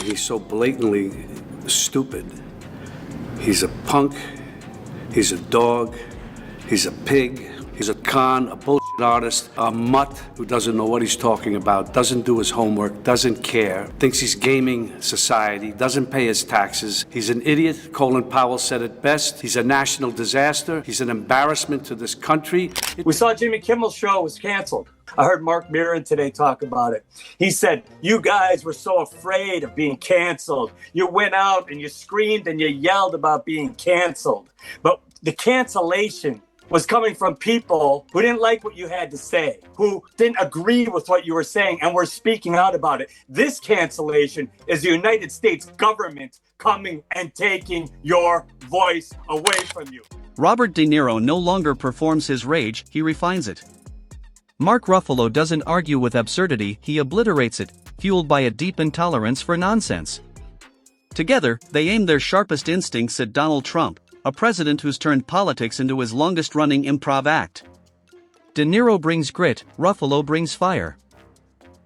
he's so blatantly stupid. He's a punk, he's a dog, he's a pig, he's a con, a bullshit artist, a mutt who doesn't know what he's talking about, doesn't do his homework, doesn't care, thinks he's gaming society, doesn't pay his taxes. He's an idiot. Colin Powell said it best. He's a national disaster. He's an embarrassment to this country. We saw Jimmy Kimmel's show was canceled. I heard Mark Maron today talk about it. He said, you guys were so afraid of being canceled. You went out and you screamed and you yelled about being canceled. But the cancellation was coming from people who didn't like what you had to say, who didn't agree with what you were saying and were speaking out about it. This cancellation is the United States government coming and taking your voice away from you. Robert De Niro no longer performs his rage, he refines it. Mark Ruffalo doesn't argue with absurdity, he obliterates it, fueled by a deep intolerance for nonsense. Together, they aim their sharpest instincts at Donald Trump, a president who's turned politics into his longest-running improv act. De Niro brings grit, Ruffalo brings fire.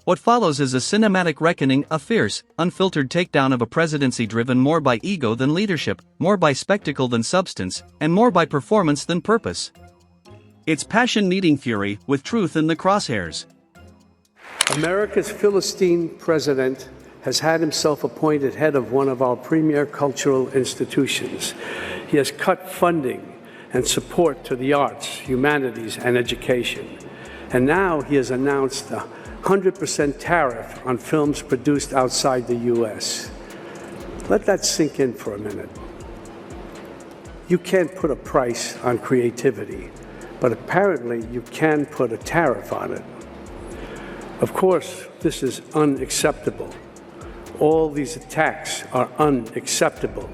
What follows is a cinematic reckoning, a fierce, unfiltered takedown of a presidency driven more by ego than leadership, more by spectacle than substance, and more by performance than purpose. It's passion meeting fury, with truth in the crosshairs. America's Philistine president has had himself appointed head of one of our premier cultural institutions. He has cut funding and support to the arts, humanities, and education. And now he has announced a 100% tariff on films produced outside the U.S. Let that sink in for a minute. You can't put a price on creativity, but apparently you can put a tariff on it. Of course, this is unacceptable. All these attacks are unacceptable.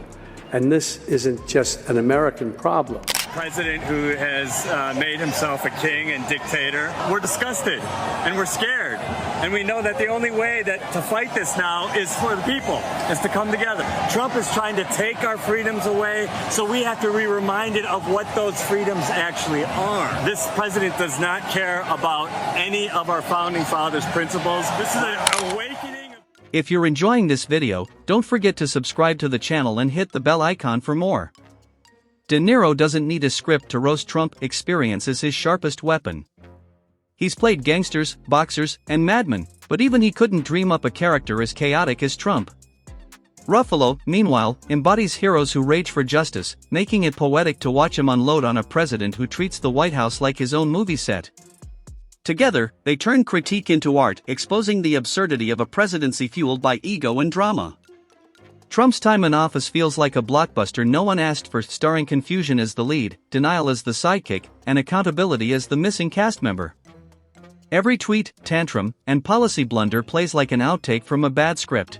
And this isn't just an American problem. President who has made himself a king and dictator. We're disgusted and we're scared. And we know that the only way to fight this now is for the people, is to come together. Trump is trying to take our freedoms away, so we have to be reminded of what those freedoms actually are. This president does not care about any of our founding fathers' principles. This is an awakening. If you're enjoying this video, don't forget to subscribe to the channel and hit the bell icon for more. De Niro doesn't need a script to roast Trump, experience is his sharpest weapon. He's played gangsters, boxers, and madmen, but even he couldn't dream up a character as chaotic as Trump. Ruffalo, meanwhile, embodies heroes who rage for justice, making it poetic to watch him unload on a president who treats the White House like his own movie set. Together, they turn critique into art, exposing the absurdity of a presidency fueled by ego and drama. Trump's time in office feels like a blockbuster no one asked for, starring confusion as the lead, denial as the sidekick, and accountability as the missing cast member. Every tweet, tantrum, and policy blunder plays like an outtake from a bad script.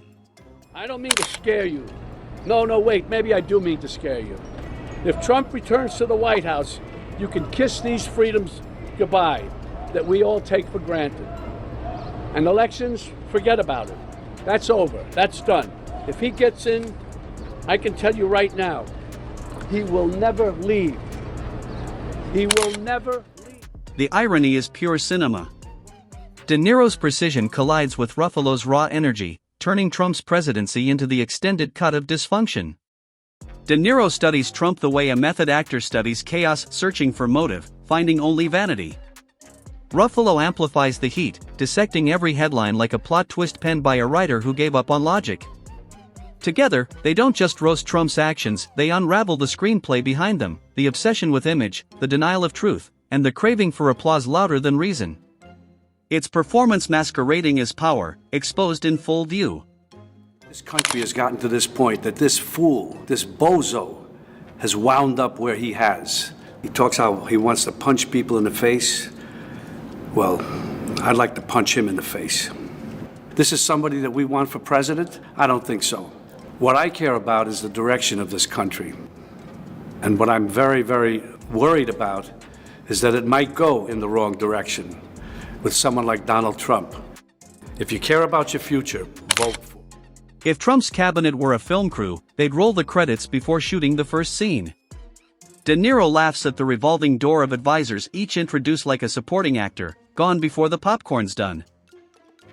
I don't mean to scare you. No, wait, maybe I do mean to scare you. If Trump returns to the White House, you can kiss these freedoms goodbye that we all take for granted. And elections, forget about it. That's over. That's done. If he gets in, I can tell you right now, he will never leave. He will never leave. The irony is pure cinema. De Niro's precision collides with Ruffalo's raw energy, turning Trump's presidency into the extended cut of dysfunction. De Niro studies Trump the way a method actor studies chaos, searching for motive, finding only vanity. Ruffalo amplifies the heat, dissecting every headline like a plot twist penned by a writer who gave up on logic. Together, they don't just roast Trump's actions, they unravel the screenplay behind them, the obsession with image, the denial of truth, and the craving for applause louder than reason. It's performance masquerading as power, exposed in full view. This country has gotten to this point that this fool, this bozo, has wound up where he has. He talks how he wants to punch people in the face. Well, I'd like to punch him in the face. This is somebody that we want for president? I don't think so. What I care about is the direction of this country. And what I'm very, very worried about is that it might go in the wrong direction with someone like Donald Trump. If you care about your future, vote for him. If Trump's cabinet were a film crew, they'd roll the credits before shooting the first scene. De Niro laughs at the revolving door of advisors, each introduced like a supporting actor, gone before the popcorn's done.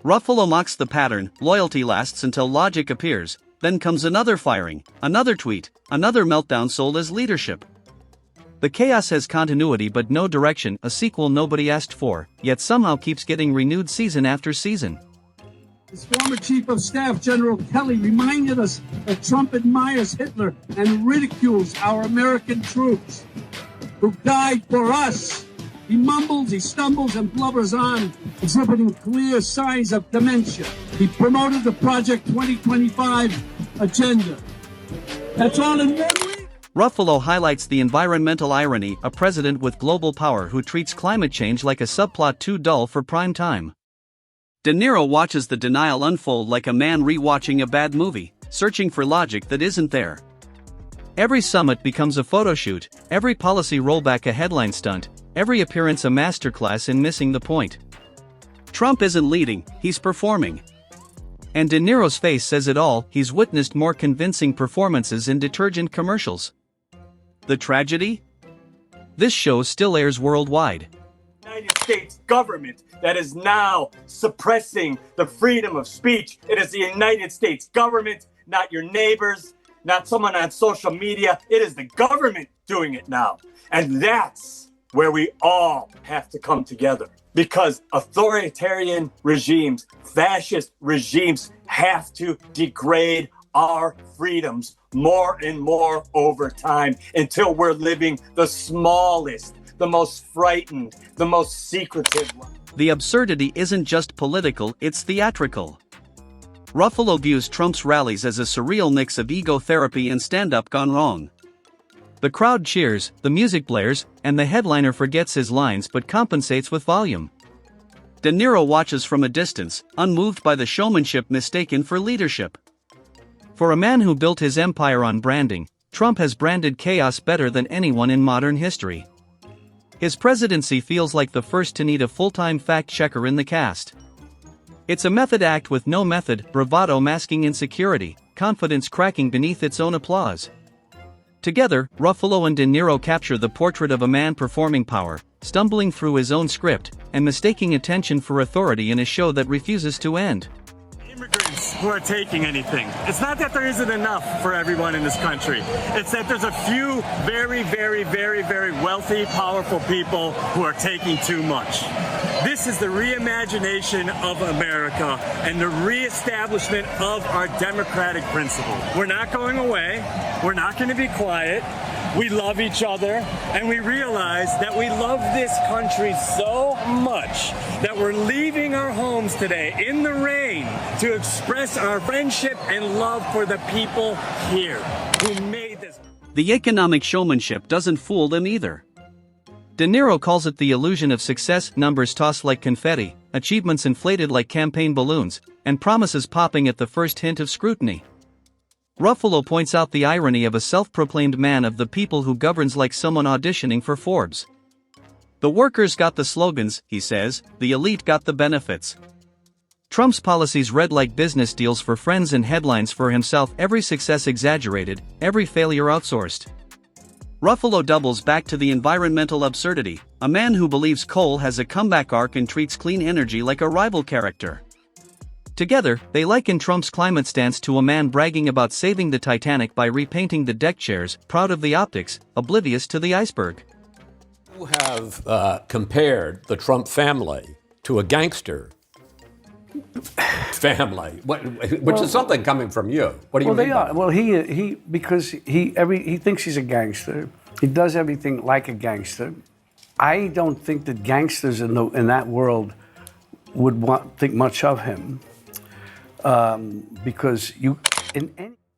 Ruffalo mocks the pattern, loyalty lasts until logic appears, then comes another firing, another tweet, another meltdown sold as leadership. The chaos has continuity but no direction, a sequel nobody asked for, yet somehow keeps getting renewed season after season. His former Chief of Staff, General Kelly, reminded us that Trump admires Hitler and ridicules our American troops who died for us. He mumbles, he stumbles, and blubbers on, exhibiting clear signs of dementia. He promoted the Project 2025 agenda. That's all in 1 week. Ruffalo highlights the environmental irony, a president with global power who treats climate change like a subplot too dull for prime time. De Niro watches the denial unfold like a man re-watching a bad movie, searching for logic that isn't there. Every summit becomes a photoshoot, every policy rollback a headline stunt, every appearance a masterclass in missing the point. Trump isn't leading, he's performing. And De Niro's face says it all, he's witnessed more convincing performances in detergent commercials. The tragedy? This show still airs worldwide. United States government that is now suppressing the freedom of speech. It is the United States government, not your neighbors, not someone on social media. It is the government doing it now. And that's where we all have to come together. Because authoritarian regimes, fascist regimes have to degrade our freedoms more and more over time until we're living the smallest, the most frightened, the most secretive life. The absurdity isn't just political, it's theatrical. Ruffalo views Trump's rallies as a surreal mix of ego therapy and stand-up gone wrong. The crowd cheers, the music blares, and the headliner forgets his lines but compensates with volume. De Niro watches from a distance, unmoved by the showmanship mistaken for leadership. For a man who built his empire on branding, Trump has branded chaos better than anyone in modern history. His presidency feels like the first to need a full-time fact-checker in the cast. It's a method act with no method, bravado masking insecurity, confidence cracking beneath its own applause. Together, Ruffalo and De Niro capture the portrait of a man performing power, stumbling through his own script, and mistaking attention for authority in a show that refuses to end. Immigrants who are taking anything. It's not that there isn't enough for everyone in this country. It's that there's a few very, very, very, very wealthy, powerful people who are taking too much. This is the reimagination of America and the reestablishment of our democratic principle. We're not going away. We're not going to be quiet. We love each other, and we realize that we love this country so much that we're leaving our homes today in the rain to express our friendship and love for the people here who made this. The economic showmanship doesn't fool them either. De Niro calls it the illusion of success, numbers tossed like confetti, achievements inflated like campaign balloons, and promises popping at the first hint of scrutiny. Ruffalo points out the irony of a self-proclaimed man of the people who governs like someone auditioning for Forbes. The workers got the slogans, he says, the elite got the benefits. Trump's policies read like business deals for friends and headlines for himself, every success exaggerated, every failure outsourced. Ruffalo doubles back to the environmental absurdity, a man who believes coal has a comeback arc and treats clean energy like a rival character. Together, they liken Trump's climate stance to a man bragging about saving the Titanic by repainting the deck chairs, proud of the optics, oblivious to the iceberg. You have compared the Trump family to a gangster family, which is something coming from you. What do you mean? They are. Well, because he thinks he's a gangster. He does everything like a gangster. I don't think that gangsters in that world would think much of him. Because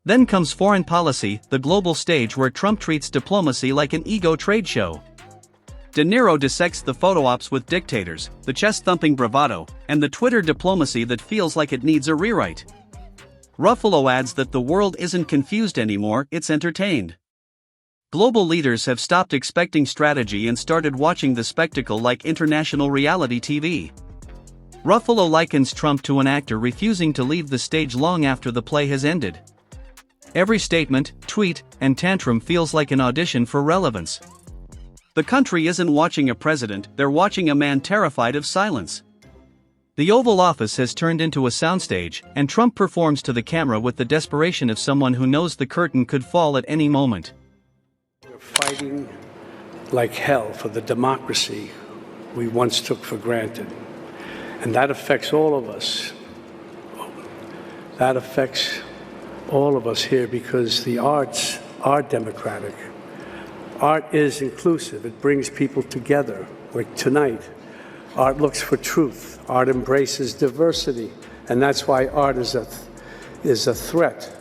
Then comes foreign policy, the global stage where Trump treats diplomacy like an ego trade show. De Niro dissects the photo ops with dictators, the chest-thumping bravado, and the Twitter diplomacy that feels like it needs a rewrite. Ruffalo adds that the world isn't confused anymore, it's entertained. Global leaders have stopped expecting strategy and started watching the spectacle like international reality TV. Ruffalo likens Trump to an actor refusing to leave the stage long after the play has ended. Every statement, tweet, and tantrum feels like an audition for relevance. The country isn't watching a president, they're watching a man terrified of silence. The Oval Office has turned into a soundstage, and Trump performs to the camera with the desperation of someone who knows the curtain could fall at any moment. We're fighting like hell for the democracy we once took for granted. And that affects all of us. That affects all of us here because the arts are democratic. Art is inclusive. It brings people together. Like tonight, art looks for truth. Art embraces diversity. And that's why art is a threat.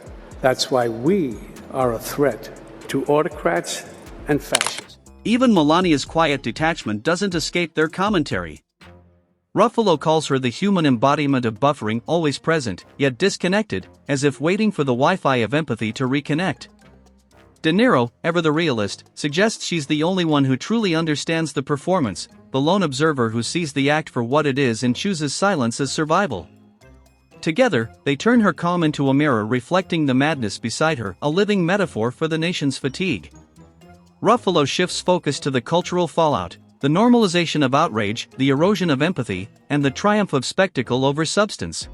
That's why we are a threat to autocrats and fascists. Even Melania's quiet detachment doesn't escape their commentary. Ruffalo calls her the human embodiment of buffering, always present, yet disconnected, as if waiting for the Wi-Fi of empathy to reconnect. De Niro, ever the realist, suggests she's the only one who truly understands the performance, the lone observer who sees the act for what it is and chooses silence as survival. Together, they turn her calm into a mirror reflecting the madness beside her, a living metaphor for the nation's fatigue. Ruffalo shifts focus to the cultural fallout, the normalization of outrage, the erosion of empathy, and the triumph of spectacle over substance.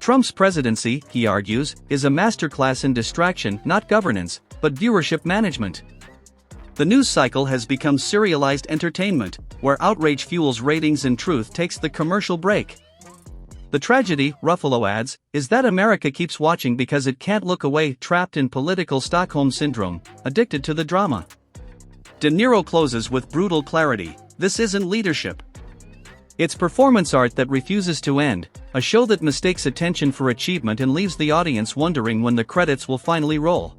Trump's presidency, he argues, is a masterclass in distraction, not governance, but viewership management. The news cycle has become serialized entertainment, where outrage fuels ratings and truth takes the commercial break. The tragedy, Ruffalo adds, is that America keeps watching because it can't look away, trapped in political Stockholm syndrome, addicted to the drama. De Niro closes with brutal clarity: this isn't leadership. It's performance art that refuses to end, a show that mistakes attention for achievement and leaves the audience wondering when the credits will finally roll.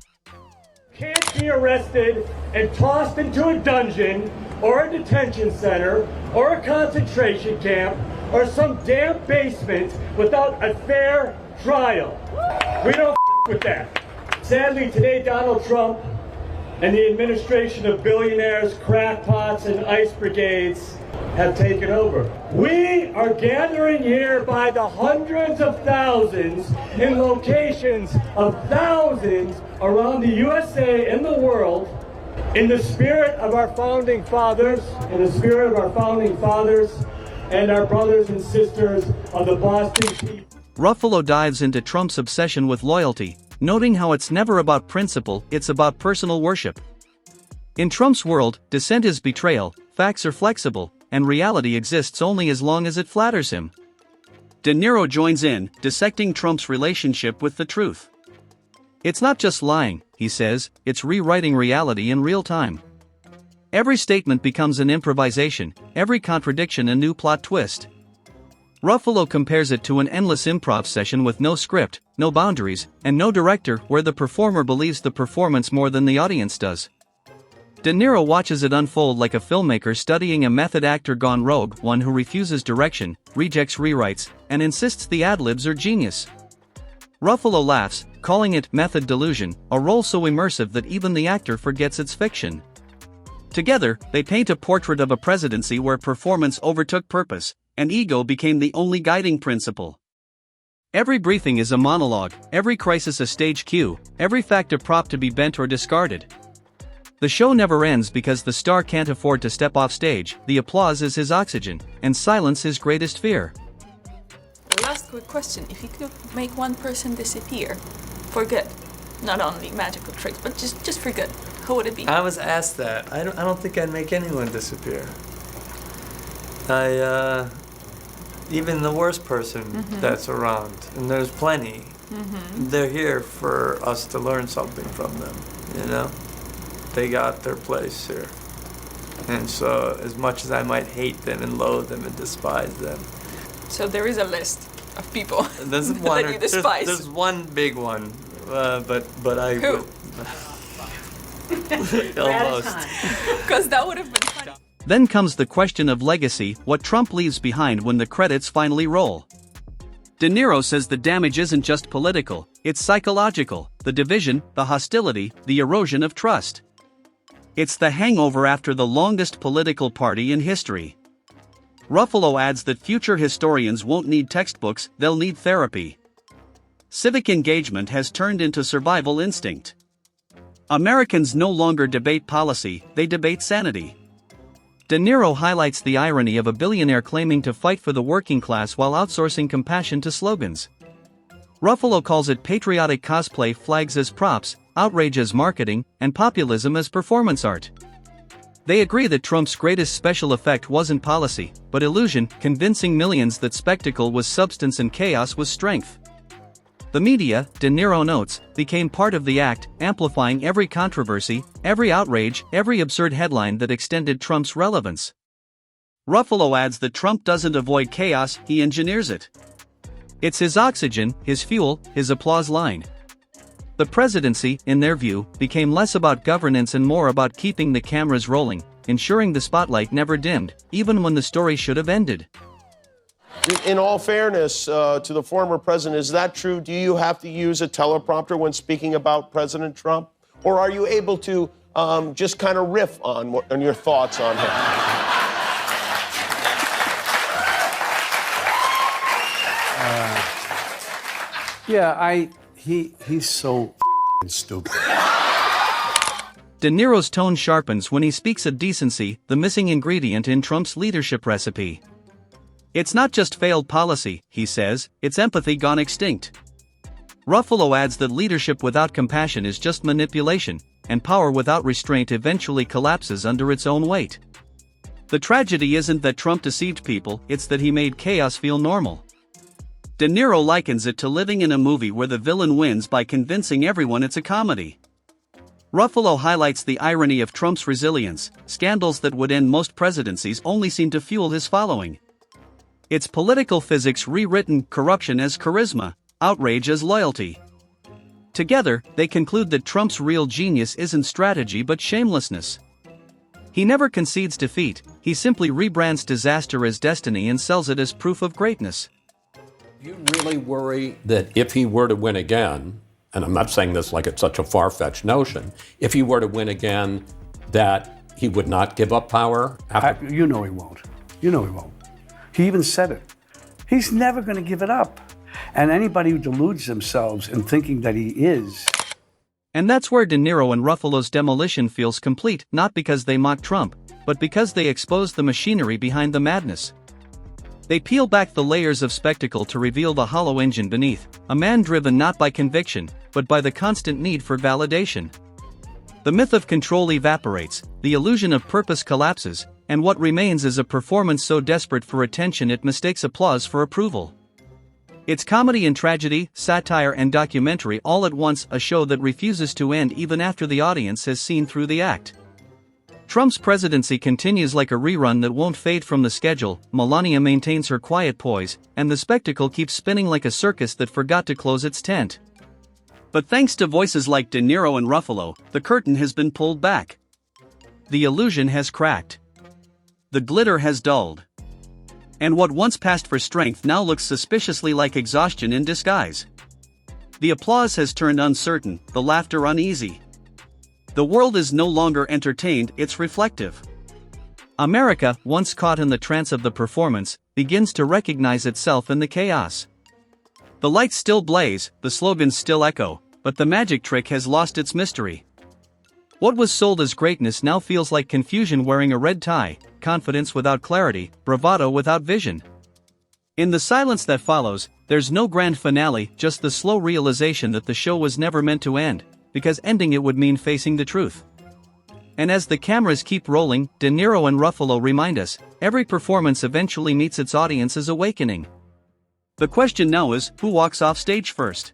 Can't be arrested and tossed into a dungeon or a detention center or a concentration camp or some damn basement without a fair trial. We don't with that. Sadly, today Donald Trump and the administration of billionaires, crackpots, and ice brigades have taken over. We are gathering here by the hundreds of thousands in locations of thousands around the USA and the world in the spirit of our founding fathers, and our brothers and sisters of the Boston Tea. Ruffalo dives into Trump's obsession with loyalty, noting how it's never about principle, it's about personal worship. In Trump's world, dissent is betrayal, facts are flexible, and reality exists only as long as it flatters him. De Niro joins in, dissecting Trump's relationship with the truth. It's not just lying, he says, it's rewriting reality in real time. Every statement becomes an improvisation, every contradiction a new plot twist. Ruffalo compares it to an endless improv session with no script, no boundaries, and no director, where the performer believes the performance more than the audience does. De Niro watches it unfold like a filmmaker studying a method actor gone rogue, one who refuses direction, rejects rewrites, and insists the ad-libs are genius. Ruffalo laughs, calling it method delusion, a role so immersive that even the actor forgets it's fiction. Together, they paint a portrait of a presidency where performance overtook purpose, and ego became the only guiding principle. Every briefing is a monologue, every crisis a stage cue, every fact a prop to be bent or discarded. The show never ends because the star can't afford to step off stage, the applause is his oxygen, and silence his greatest fear. Last quick question: if you could make one person disappear for good, not only magical tricks, but just for good, who would it be? I was asked that. I don't think I'd make anyone disappear. Even the worst person that's around, and there's plenty, they're here for us to learn something from them, you know? They got their place here. And so as much as I might hate them and loathe them and despise them. So there is a list of people There's that you despise. There's one big one, but I Who? almost. Because that would have been funny. Then comes the question of legacy, what Trump leaves behind when the credits finally roll. De Niro says the damage isn't just political, it's psychological, the division, the hostility, the erosion of trust. It's the hangover after the longest political party in history. Ruffalo adds that future historians won't need textbooks, they'll need therapy. Civic engagement has turned into survival instinct. Americans no longer debate policy, they debate sanity. De Niro highlights the irony of a billionaire claiming to fight for the working class while outsourcing compassion to slogans. Ruffalo calls it patriotic cosplay, flags as props, outrage as marketing, and populism as performance art. They agree that Trump's greatest special effect wasn't policy, but illusion, convincing millions that spectacle was substance and chaos was strength. The media, De Niro notes, became part of the act, amplifying every controversy, every outrage, every absurd headline that extended Trump's relevance. Ruffalo adds that Trump doesn't avoid chaos, he engineers it. It's his oxygen, his fuel, his applause line. The presidency, in their view, became less about governance and more about keeping the cameras rolling, ensuring the spotlight never dimmed, even when the story should have ended. In all fairness to the former president, is that true? Do you have to use a teleprompter when speaking about President Trump? Or are you able to just kind of riff on your thoughts on him? He's so stupid. De Niro's tone sharpens when he speaks of decency, the missing ingredient in Trump's leadership recipe. It's not just failed policy, he says, it's empathy gone extinct. Ruffalo adds that leadership without compassion is just manipulation, and power without restraint eventually collapses under its own weight. The tragedy isn't that Trump deceived people, it's that he made chaos feel normal. De Niro likens it to living in a movie where the villain wins by convincing everyone it's a comedy. Ruffalo highlights the irony of Trump's resilience. Scandals that would end most presidencies only seem to fuel his following. It's political physics rewritten, corruption as charisma, outrage as loyalty. Together, they conclude that Trump's real genius isn't strategy but shamelessness. He never concedes defeat, he simply rebrands disaster as destiny and sells it as proof of greatness. You really worry that if he were to win again, and I'm not saying this like it's such a far-fetched notion, if he were to win again, that he would not give up power? You know he won't. You know he won't. He even said it. He's never going to give it up. And anybody who deludes themselves in thinking that he is. And that's where De Niro and Ruffalo's demolition feels complete, not because they mock Trump, but because they expose the machinery behind the madness. They peel back the layers of spectacle to reveal the hollow engine beneath, a man driven not by conviction, but by the constant need for validation. The myth of control evaporates, the illusion of purpose collapses, and what remains is a performance so desperate for attention it mistakes applause for approval. It's comedy and tragedy, satire and documentary all at once, a show that refuses to end even after the audience has seen through the act. Trump's presidency continues like a rerun that won't fade from the schedule. Melania maintains her quiet poise, and the spectacle keeps spinning like a circus that forgot to close its tent. But thanks to voices like De Niro and Ruffalo, the curtain has been pulled back. The illusion has cracked. The glitter has dulled. And what once passed for strength now looks suspiciously like exhaustion in disguise. The applause has turned uncertain, the laughter uneasy. The world is no longer entertained, it's reflective. America, once caught in the trance of the performance, begins to recognize itself in the chaos. The lights still blaze, the slogans still echo, but the magic trick has lost its mystery. What was sold as greatness now feels like confusion wearing a red tie, confidence without clarity, bravado without vision. In the silence that follows, there's no grand finale, just the slow realization that the show was never meant to end, because ending it would mean facing the truth. And as the cameras keep rolling, De Niro and Ruffalo remind us, every performance eventually meets its audience's awakening. The question now is, who walks off stage first?